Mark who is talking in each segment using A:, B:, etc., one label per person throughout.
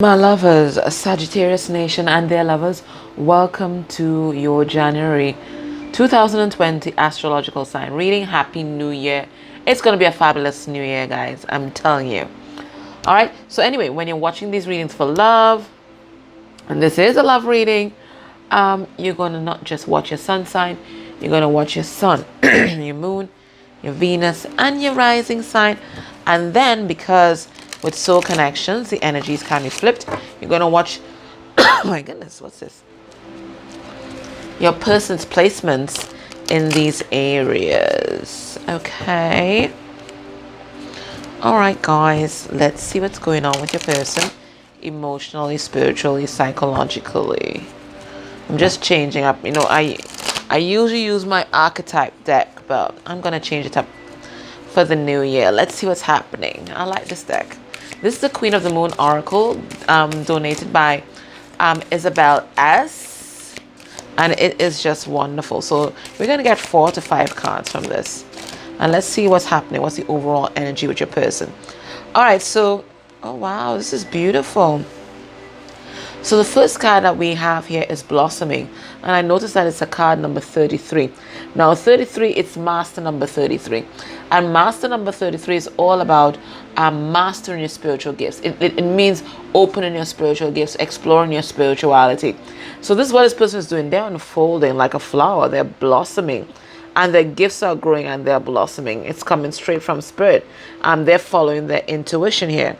A: My lovers, Sagittarius Nation and their lovers, welcome to your January 2020 astrological sign reading. Happy New Year. It's going to be a fabulous New Year, guys. I'm telling you. All right. So anyway, when you're watching these readings for love, and this is a love reading, you're going to not just watch your sun sign, you're going to watch your sun, your moon, your Venus, and your rising sign. And then because with soul connections, the energy is kind of flipped, you're going to watch, oh my goodness, what's this? Your person's placements in these areas. Okay. All right, guys, let's see what's going on with your person emotionally, spiritually, psychologically. I'm just changing up. You know, I usually use my archetype deck, but I'm going to change it up for the new year. Let's see what's happening. I like this deck. This is the Queen of the Moon Oracle, donated by Isabel S. And it is just wonderful. So we're going to get 4 to 5 cards from this. And let's see what's happening. What's the overall energy with your person? All right, so, oh wow, this is beautiful. So the first card that we have here is Blossoming. And I noticed that it's a card number 33. Now 33, it's master number 33. And master number 33 is all about mastering your spiritual gifts. It means opening your spiritual gifts, exploring your spirituality. So this is what this person is doing. They're unfolding like a flower. They're blossoming. And their gifts are growing and they're blossoming. It's coming straight from spirit. They're following their intuition here.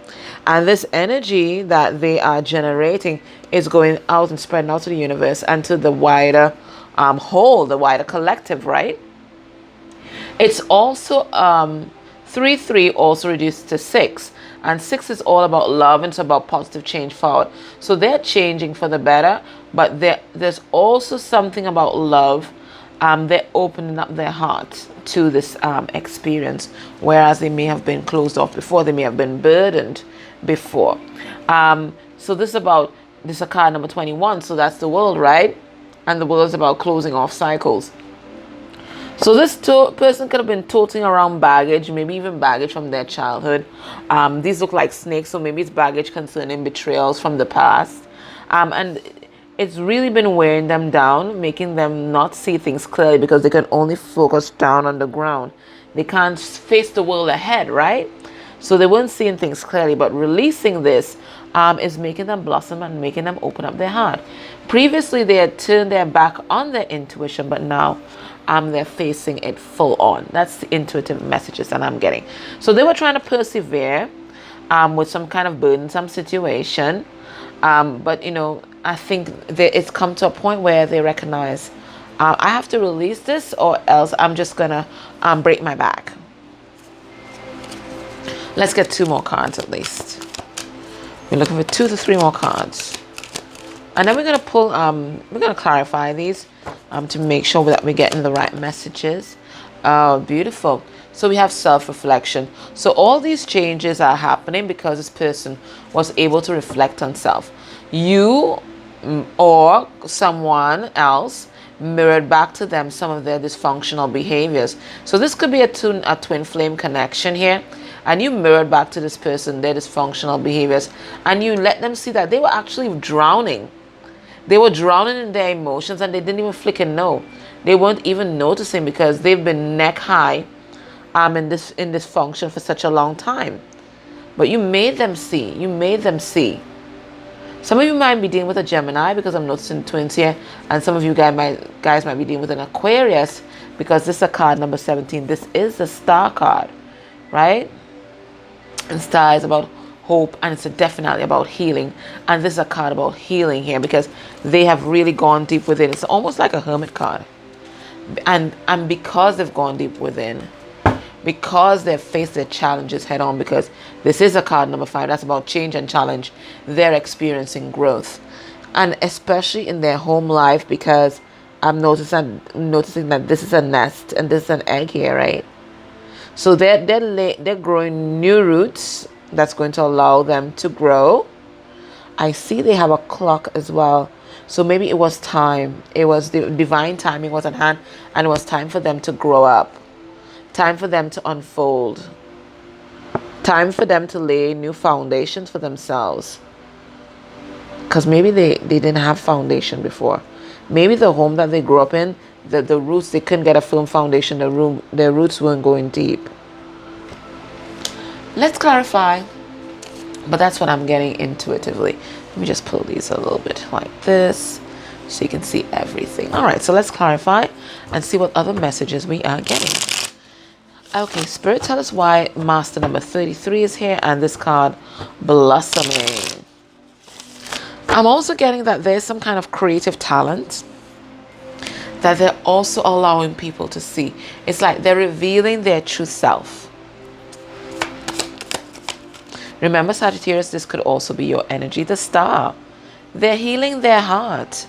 A: And this energy that they are generating is going out and spreading out to the universe and to the wider whole, the wider collective, right? It's also 3-3 also reduced to 6. And 6 is all about love and it's about positive change forward. So they're changing for the better, but there's also something about love. They're opening up their heart to this experience, whereas they may have been closed off before. They may have been burdened before. So this is a card number 21. So that's the world, right? And the world is about closing off cycles. So this person could have been toting around baggage, maybe even baggage from their childhood. These look like snakes, so maybe it's baggage concerning betrayals from the past. And it's really been wearing them down, making them not see things clearly because they can only focus down on the ground. They can't face the world ahead, right? So they weren't seeing things clearly, but releasing this is making them blossom and making them open up their heart. Previously, they had turned their back on their intuition, but now they're facing it full on. That's the intuitive messages that I'm getting. So they were trying to persevere with some kind of burdensome situation. But, you know, I think it's come to a point where they recognize I have to release this or else I'm just going to break my back. Let's get 2 more cards at least. We're looking for 2 to 3 more cards. And then we're going to pull, we're going to clarify these to make sure that we're getting the right messages. Beautiful. So we have self-reflection. So all these changes are happening because this person was able to reflect on self. You or someone else mirrored back to them some of their dysfunctional behaviors. So this could be a twin flame connection here. And you mirrored back to this person their dysfunctional behaviors. And you let them see that they were actually drowning. They were drowning in their emotions and they didn't even flicker know. They weren't even noticing because they've been neck high in this function for such a long time. But you made them see. You made them see. Some of you might be dealing with a Gemini because I'm noticing twins here. And some of you guys might be dealing with an Aquarius because this is a card number 17. This is the star card, right? And star is about hope and it's definitely about healing. And this is a card about healing here because they have really gone deep within. It's almost like a hermit card. And because they've gone deep within, because they've faced their challenges head on, because this is a card number 5, that's about change and challenge, they're experiencing growth. And especially in their home life, because I'm noticing that this is a nest and this is an egg here, right? So they're growing new roots that's going to allow them to grow. I see they have a clock as well. So maybe it was time. It was the divine timing was at hand and it was time for them to grow up. Time for them to unfold. Time for them to lay new foundations for themselves. because maybe they didn't have foundation before. Maybe the home that they grew up in, the roots, they couldn't get a firm foundation. Their roots weren't going deep. Let's clarify. But that's what I'm getting intuitively. Let me just pull these a little bit like this so you can see everything. All right, so let's clarify and see what other messages we are getting. Okay, Spirit, tell us why Master number 33 is here and this card, Blossoming. I'm also getting that there's some kind of creative talent that they're also allowing people to see. It's like they're revealing their true self. Remember, Sagittarius, this could also be your energy, the star. They're healing their heart.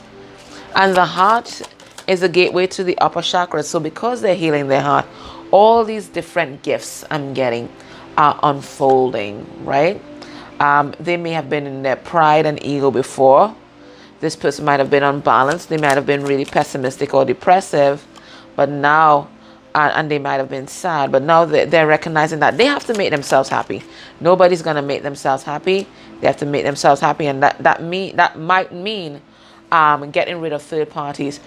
A: And the heart is a gateway to the upper chakra. So because they're healing their heart, all these different gifts I'm getting are unfolding, right? They may have been in their pride and ego before. This person might have been unbalanced. They might have been really pessimistic or depressive. But now, and they might have been sad, but now they're recognizing that they have to make themselves happy. Nobody's going to make themselves happy. They have to make themselves happy. And that might mean getting rid of third parties.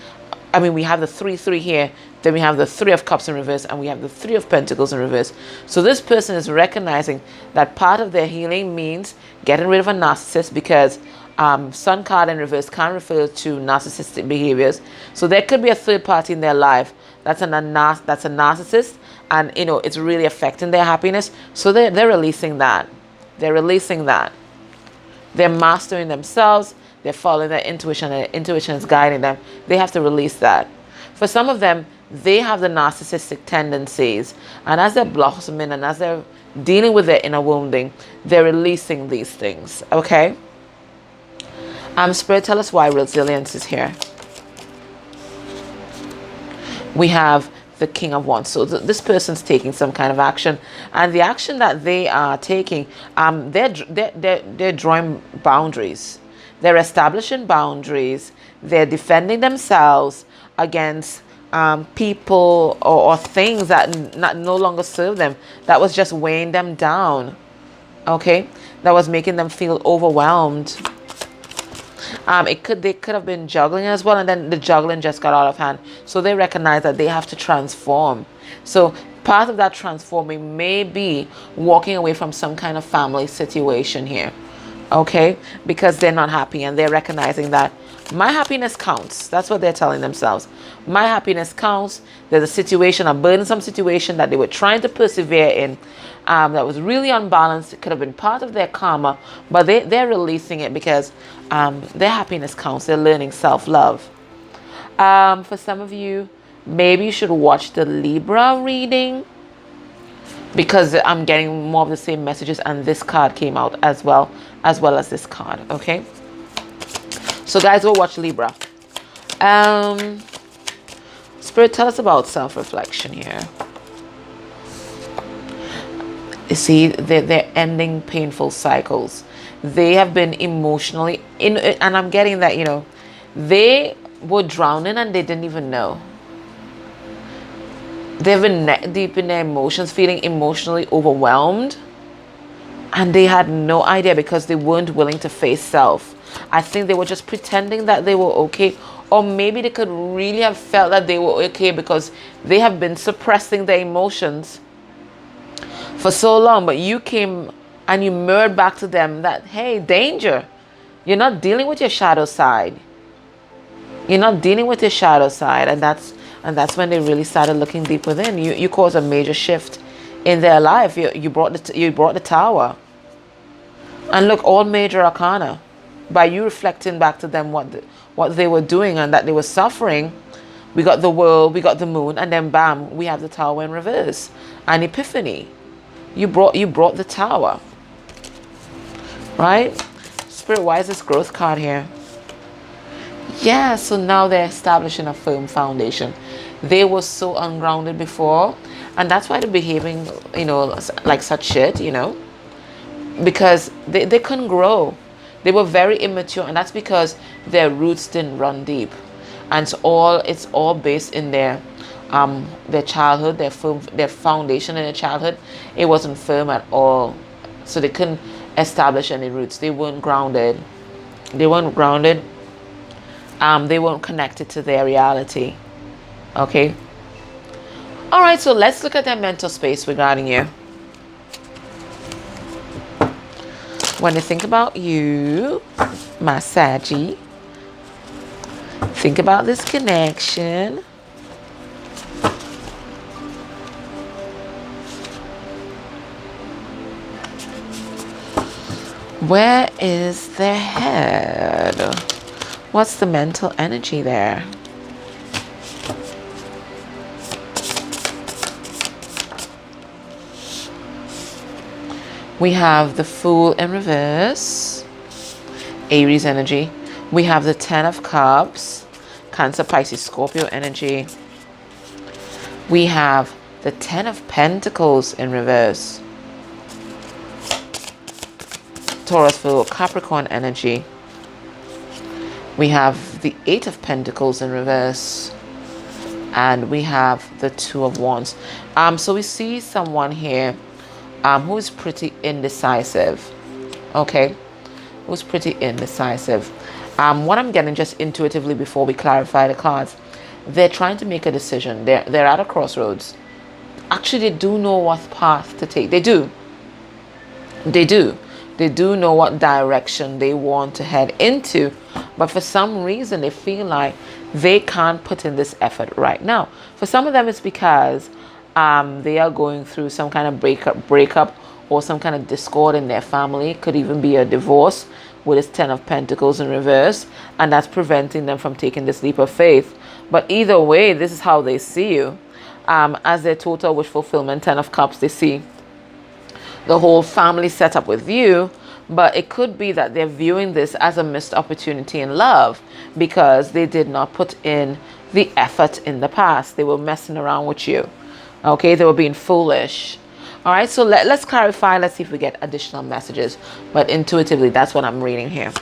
A: I mean, we have the 3-3 here. Then we have the 3 of Cups in reverse. And we have the 3 of Pentacles in reverse. So this person is recognizing that part of their healing means getting rid of a narcissist, because Sun card in reverse can refer to narcissistic behaviors. So there could be a third party in their life that's a narcissist, and it's really affecting their happiness. So they're releasing that. They're releasing that. They're mastering themselves. They're following their intuition, and their intuition is guiding them. They have to release that. For some of them, they have the narcissistic tendencies, and as they're blossoming and as they're dealing with their inner wounding, they're releasing these things. Okay. Spirit, tell us why resilience is here. We have the King of Wands. So this person's taking some kind of action, and the action that they are taking, they're drawing boundaries. They're establishing boundaries. They're defending themselves against people or things that no longer serve them. That was just weighing them down. Okay, that was making them feel overwhelmed. They could have been juggling as well, and then the juggling just got out of hand. So they recognize that they have to transform. So part of that transforming may be walking away from some kind of family situation here. Okay, because they're not happy, and they're recognizing that my happiness counts. That's what they're telling themselves. My happiness counts. There's a situation, a burdensome situation that they were trying to persevere in, that was really unbalanced. It could have been part of their karma, but they're releasing it because their happiness counts. They're learning self-love. For some of you, maybe you should watch the Libra reading, because I'm getting more of the same messages, and this card came out as well as this card. Okay, so guys, go watch Libra. Spirit, tell us about self-reflection here. You see, they're ending painful cycles. They have been emotionally and I'm getting that, they were drowning and they didn't even know. They've been neck deep in their emotions, feeling emotionally overwhelmed, and they had no idea because they weren't willing to face self. I think they were just pretending that they were okay, or maybe they could really have felt that they were okay because they have been suppressing their emotions for so long. But you came and you mirrored back to them that, hey, danger, you're not dealing with your shadow side. You're not dealing with your shadow side, and that's when they really started looking deep within. You caused a major shift in their life. You brought the Tower, and look, all major arcana. By you reflecting back to them what they were doing and that they were suffering, we got the World, we got the Moon, and then bam, we have the Tower in reverse. An epiphany. You brought the Tower, right? Spirit, why is this growth card here? Yeah, so now they're establishing a firm foundation. They were so ungrounded before, and that's why they're behaving, like such shit, because they couldn't grow. They were very immature, and that's because their roots didn't run deep. And it's all based in their childhood, their foundation in their childhood. It wasn't firm at all, so they couldn't establish any roots. They weren't grounded. They weren't grounded. They weren't connected to their reality. Okay. All right, so let's look at their mental space regarding you. When they think about you, my Saggy, think about this connection. Where is their head? What's the mental energy there? We have the Fool in reverse, Aries energy. We have the Ten of Cups, Cancer, Pisces, Scorpio energy. We have the Ten of Pentacles in reverse, Taurus, Virgo, Capricorn energy. We have the Eight of Pentacles in reverse, and we have the Two of Wands. So we see someone here who is pretty indecisive. Okay, who's pretty indecisive. What I'm getting just intuitively before we clarify the cards, they're trying to make a decision. They're at a crossroads. Actually, they do know what path to take. They do know what direction they want to head into, but for some reason they feel like they can't put in this effort right now. For some of them, it's because they are going through some kind of breakup or some kind of discord in their family. Could even be a divorce with this Ten of Pentacles in reverse, and that's preventing them from taking this leap of faith. But either way, this is how they see you. As their total wish fulfillment, Ten of Cups, they see the whole family set up with you, but it could be that they're viewing this as a missed opportunity in love because they did not put in the effort in the past. They were messing around with you. Okay, they were being foolish. All right, so let's clarify. Let's see if we get additional messages. But intuitively, that's what I'm reading here.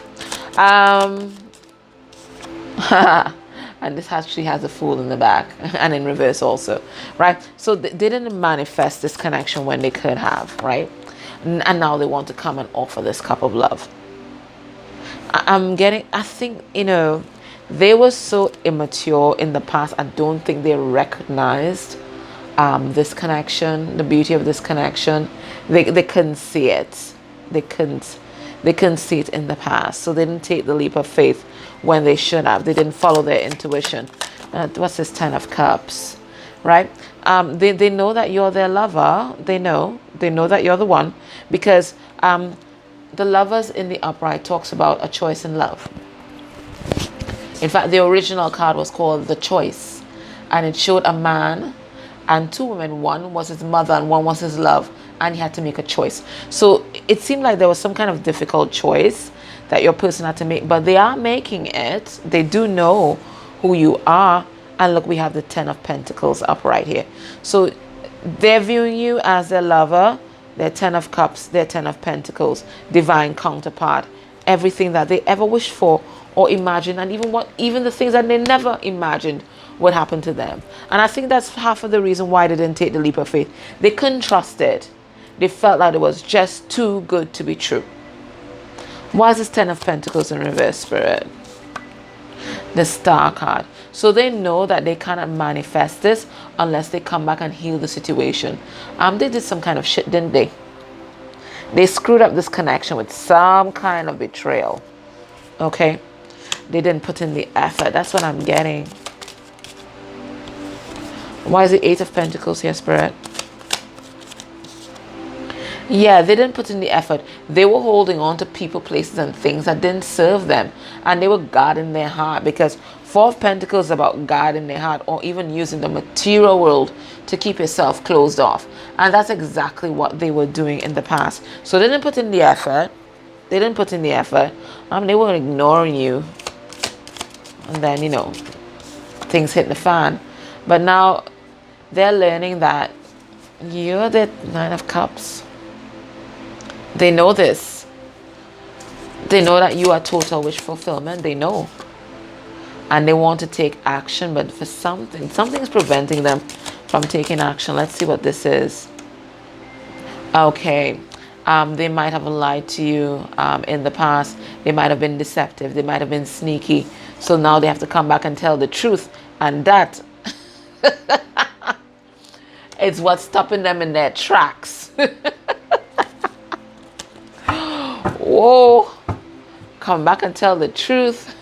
A: And this actually has a Fool in the back and in reverse also, right? So they didn't manifest this connection when they could have, right? And now they want to come and offer this cup of love. I think, they were so immature in the past. I don't think they recognized this connection, the beauty of this connection. They couldn't see it. They couldn't see it in the past. So they didn't take the leap of faith when they should have. They didn't follow their intuition. What's this Ten of Cups, right? They know that you're their lover. They know that you're the one, because the Lovers in the upright talks about a choice in love. In fact, the original card was called The Choice, and it showed a man and two women. One was his mother and one was his love, and he had to make a choice. So it seemed like there was some kind of difficult choice that your person had to make, but they are making it. They do know who you are. And look, we have the Ten of Pentacles up right here. So they're viewing you as their lover, their Ten of Cups, their Ten of Pentacles, divine counterpart, everything that they ever wished for or imagined, and even the things that they never imagined would happen to them. And I think that's half of the reason why they didn't take the leap of faith. They couldn't trust it. They felt like it was just too good to be true. Why is this Ten of Pentacles in reverse, Spirit? The Star card. So they know that they cannot manifest this unless they come back and heal the situation. They did some kind of shit, didn't they? They screwed up this connection with some kind of betrayal. Okay? They didn't put in the effort. That's what I'm getting. Why is the Eight of Pentacles here, Spirit? Yeah, they didn't put in the effort. They were holding on to people, places, and things that didn't serve them. And they were guarding their heart, because Four of Pentacles is about guarding their heart, or even using the material world to keep yourself closed off. And that's exactly what they were doing in the past. So they didn't put in the effort. They were ignoring you. And then, things hit the fan. But now they're learning that you're the Nine of Cups. They know this. They know that you are total wish fulfillment. They know. And they want to take action, but for something's preventing them from taking action. Let's see what this is. Okay. They might have lied to you in the past. They might have been deceptive. They might have been sneaky. So now they have to come back and tell the truth. And that is what's stopping them in their tracks. Whoa. Come back and tell the truth.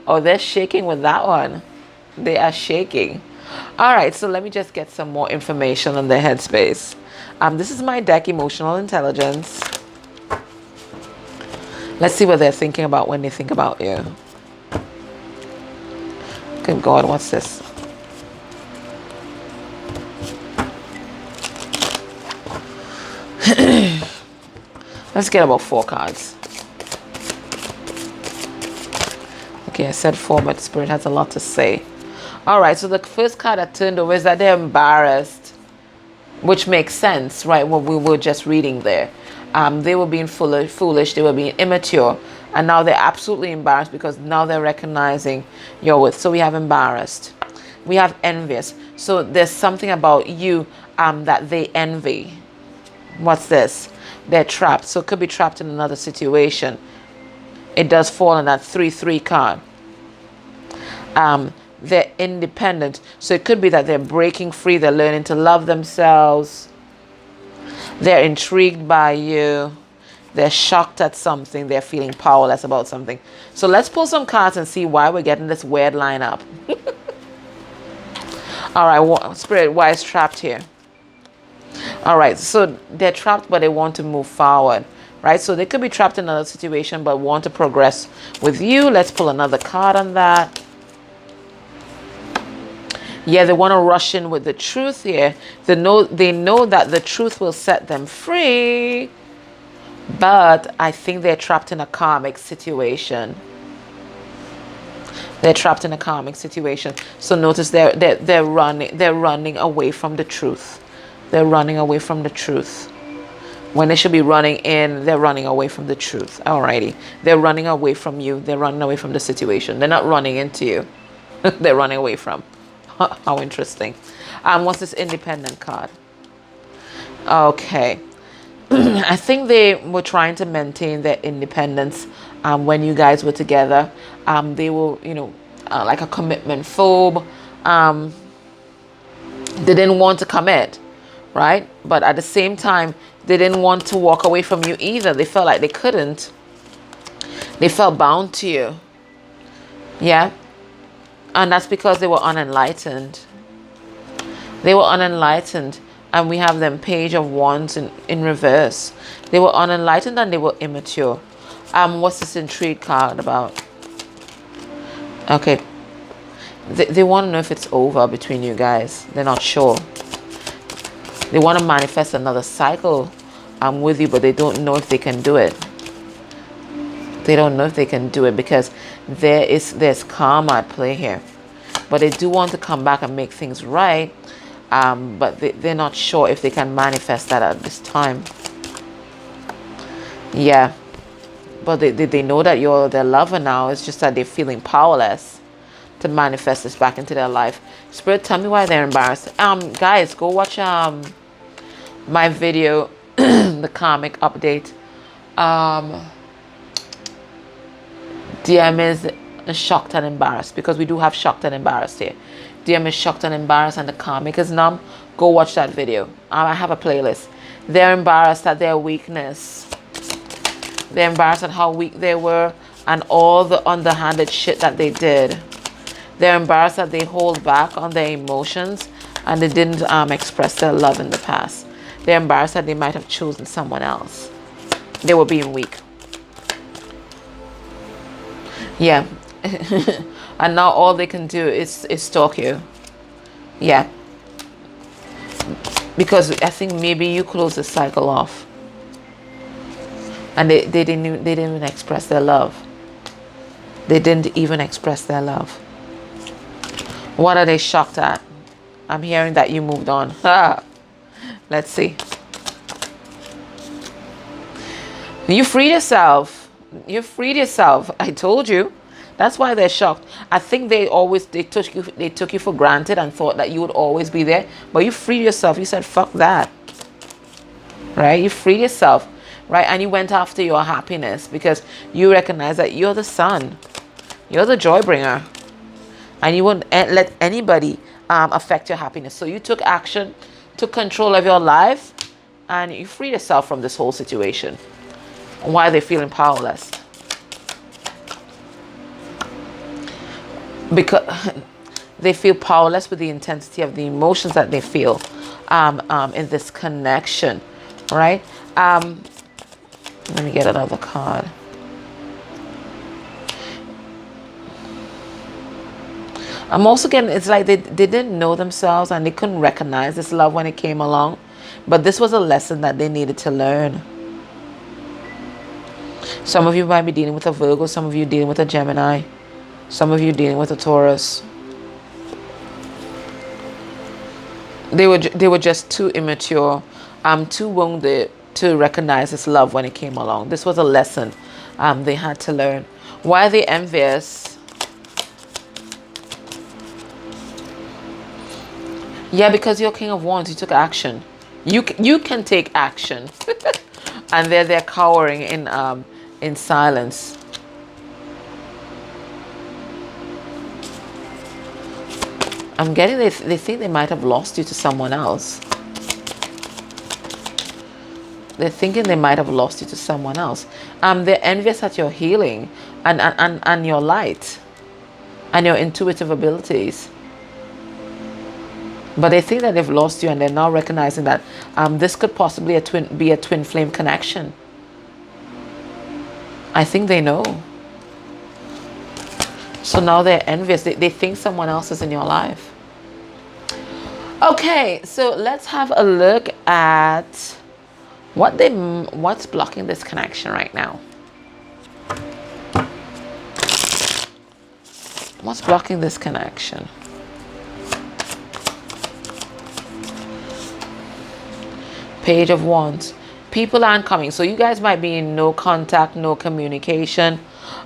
A: Oh, they're shaking with that one. They are shaking. All right, so let me just get some more information on their headspace. This is my deck, Emotional Intelligence. Let's see what they're thinking about when they think about you. Good God, what's this? Let's get about 4 cards. Okay, I said 4, but Spirit has a lot to say. All right, so the first card that turned over is that they're embarrassed, which makes sense, right? What we were just reading there. They were being foolish, they were being immature, and now they're absolutely embarrassed because now they're recognizing your worth. So we have embarrassed. We have envious. So there's something about you that they envy. What's this? They're trapped. So it could be trapped in another situation. It does fall in that 3-3 card. They're independent. So it could be that they're breaking free. They're learning to love themselves. They're intrigued by you. They're shocked at something. They're feeling powerless about something. So let's pull some cards and see why we're getting this weird lineup. All right, Spirit, why is trapped here? All right, so they're trapped, but they want to move forward, right? So they could be trapped in another situation, but want to progress with you. Let's pull another card on that. Yeah, they want to rush in with the truth here. They know that the truth will set them free, but I think they're trapped in a karmic situation. They're trapped in a karmic situation. So notice they're running away from the truth. They're running away from the truth. When they should be running in, they're running away from the truth. Alrighty. They're running away from you. They're running away from the situation. They're not running into you. They're running away from. How interesting. What's this independent card? Okay. I think they were trying to maintain their independence when you guys were together. They were, like a commitment phobe. They didn't want to commit, right? But at the same time, they didn't want to walk away from you either. They felt like they couldn't. They felt bound to you. Yeah. And that's because they were unenlightened. They were unenlightened. And we have them Page of Wands in reverse. They were unenlightened and they were immature. What's this intrigue card about? Okay. They want to know if it's over between you guys. They're not sure. They want to manifest another cycle with you, but they don't know if they can do it. They don't know if they can do it because there's karma at play here. But they do want to come back and make things right. But they're not sure if they can manifest that at this time. Yeah. But they know that you're their lover now. It's just that they're feeling powerless to manifest this back into their life. Spirit, tell me why they're embarrassed. Guys, go watch my video, the karmic update. DM is shocked and embarrassed, because we do have shocked and embarrassed here. DM is shocked and embarrassed and the karmic is numb. Go watch that video. I have a playlist. They're embarrassed at their weakness. They're embarrassed at how weak they were and all the underhanded shit that they did. They're embarrassed that they hold back on their emotions and they didn't express their love in the past. They're embarrassed that they might have chosen someone else. They were being weak. Yeah. And now all they can do is stalk you. Yeah. Because I think maybe you close the cycle off. And they didn't even express their love. They didn't even express their love. What are they shocked at? I'm hearing that you moved on. Let's see. You freed yourself. You freed yourself. I told you. That's why they're shocked. I think they took you for granted and thought that you would always be there. But you freed yourself. You said, fuck that. right? You freed yourself, right? And you went after your happiness because you recognize that you're the sun. You're the joy bringer. And you won't let anybody affect your happiness. So you took action, took control of your life, and you freed yourself from this whole situation. Why are they feeling powerless? Because they feel powerless with the intensity of the emotions that they feel in this connection, right? Let me get another card. I'm also getting, it's like they didn't know themselves and they couldn't recognize this love when it came along. But this was a lesson that they needed to learn. Some of you might be dealing with a Virgo. Some of you dealing with a Gemini. Some of you dealing with a Taurus. They were just too immature, too wounded to recognize this love when it came along. This was a lesson they had to learn. Why are they envious? Yeah, because you're King of Wands, you took action. You can take action, and they're cowering in silence. I'm getting they think they might have lost you to someone else. They're thinking they might have lost you to someone else. They're envious at your healing and your light and your intuitive abilities. But they think that they've lost you, and they're now recognizing that this could possibly be a twin flame connection. I think they know. So now they're envious. They think someone else is in your life. Okay, so let's have a look at what's blocking this connection right now. What's blocking this connection? Page of Wands. People aren't coming. So you guys might be in no contact, no communication.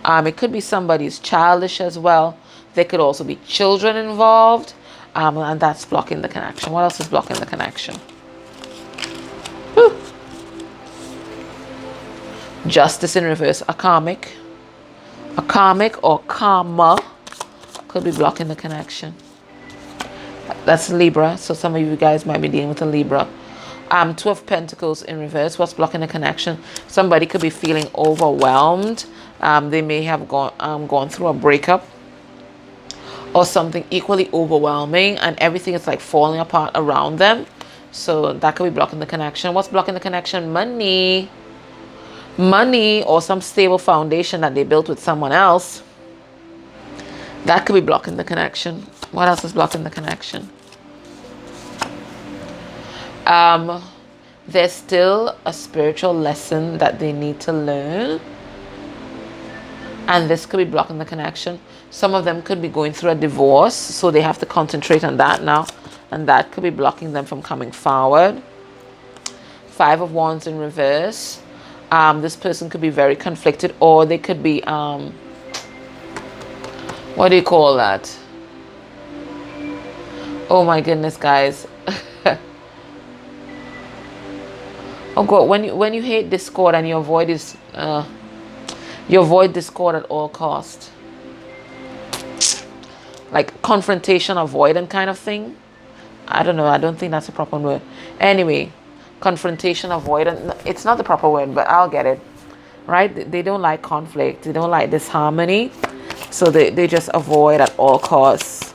A: It could be somebody's childish as well. There could also be children involved. And that's blocking the connection. What else is blocking the connection? Whew. Justice in reverse. A karmic or karma could be blocking the connection. That's Libra. So some of you guys might be dealing with a Libra. Two of Pentacles in reverse. What's blocking the connection? Somebody could be feeling overwhelmed. They may have gone through a breakup or something equally overwhelming, and everything is like falling apart around them. So that could be blocking the connection. What's blocking the connection? Money or some stable foundation that they built with someone else. That could be blocking the connection. What else is blocking the connection? There's still a spiritual lesson that they need to learn, and this could be blocking the connection. Some of them could be going through a divorce, so they have to concentrate on that now, and that could be blocking them from coming forward. Five of Wands in reverse. This person could be very conflicted, or they could be what do you call that? Oh my goodness, guys. Oh God, when you hate discord and you avoid discord at all cost. Like confrontation avoidant kind of thing. I don't know. I don't think that's a proper word. Anyway, confrontation avoidant. It's not the proper word, but I'll get it. Right? They don't like conflict. They don't like disharmony. So they just avoid at all costs.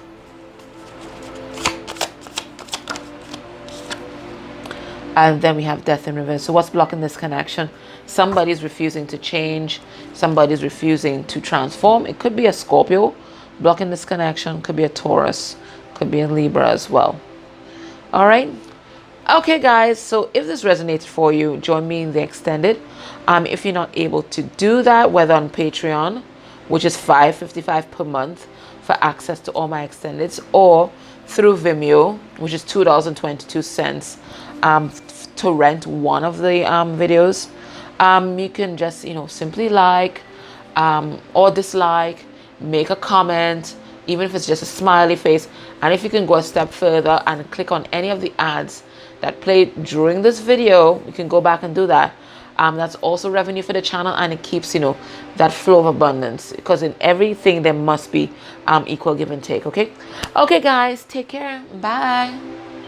A: And then we have death in reverse. So what's blocking this connection? Somebody's refusing to change. Somebody's refusing to transform. It could be a Scorpio blocking this connection. Could be a Taurus. Could be a Libra as well. All right. Okay, guys. So if this resonated for you, join me in the extended. If you're not able to do that, whether on Patreon, which is $5.55 per month for access to all my extendeds, or through Vimeo, which is $2.22 to rent one of the videos. You can just simply like or dislike, make a comment, even if it's just a smiley face. And if you can go a step further and click on any of the ads that played during this video, you can go back and do that. That's also revenue for the channel, and it keeps, you know, that flow of abundance, because in everything there must be equal give and take. Okay guys, take care. Bye.